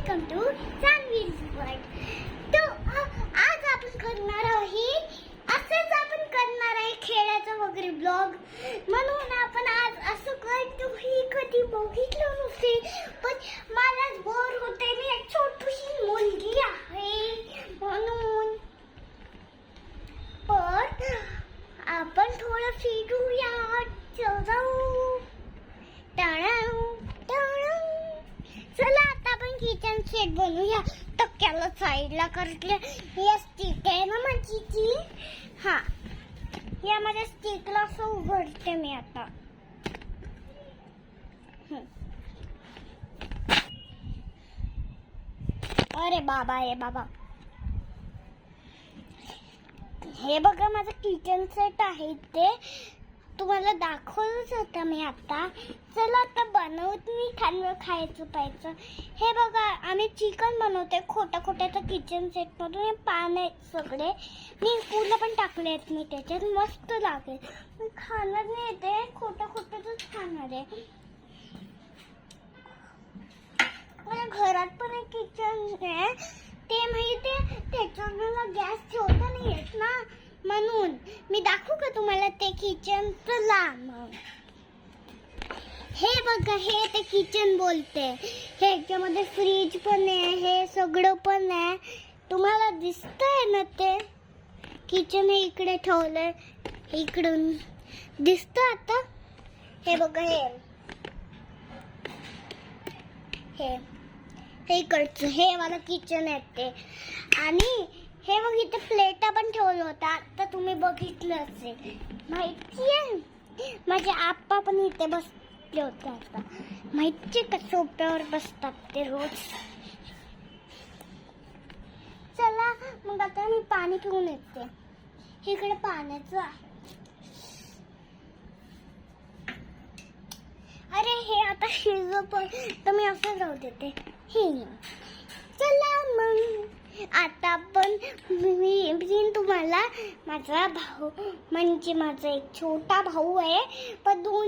Welcome to सानवीज world. तो आज आपण करणार आहोत असंच आपण करणार आहे खेळाचा वगैरे ब्लॉग. म्हणून आपण आज असं करतो ही कधी बघितलं नसते, पण मला बोर होते. मी एक छोटीशी मुलगी आहे म्हणून. पण आपण थोडं फिरूया. जाऊ चला आता आपण किचन सेट बनवूया. टक्क्याला साईडला करले या स्टिक आहे ना माझी ती. हा या माझ्या स्टिकला असं उघडते मी आता. अरे बाबा हे बाबा, हे बघा माझं किचन सेट आहे. ते तुम्हाला दाखवलंच होतं मी आता. चला आता बनवत मी खायचं प्यायचं. हे बघा आम्ही चिकन बनवते खोट्या खोट्याचं किचन सेट मधून. हे पान आहेत सगळे, मी फुलं पण टाकले आहेत मी त्याच्यात. मस्त लागेल. मी खाणार नाही ते खोट्या खोट्याच खाणार आहे. माझ्या घरात पण एक किचन आहे ते माहिती आहे. त्याच्यावर मला गॅस ठेवता नाही येत ना, म्हणून मी दाखवू का तुम्हाला ते किचन. चला मग. हे बघा हे ते किचन बोलते. ह्याच्यामध्ये फ्रीज पण आहे, हे सगळं पण आहे. तुम्हाला दिसतंय ना ते किचन. हे इकडे ठेवलंय, इकडून दिसतं आता. हे बघा हे इकडचं हे मला किचन आहे ते. आणि हे बघ इथे प्लेटा पण ठेवलं होता. आता तुम्ही बघितलं असेल माहितीये. माझे आप्पा पण इथे बसले होते. आता माहितीये का सोप्यावर बसतात ते रोज. चला मग आता मी पाणी पिऊन येते. इकडे पाण्याचं आहे. अरे हे आता शिजलं पण तर मी असं राहू देते. चला मग आता पण मी तुम्हाला माझा भाऊ म्हणजे माझा एक छोटा भाऊ आहे पण 2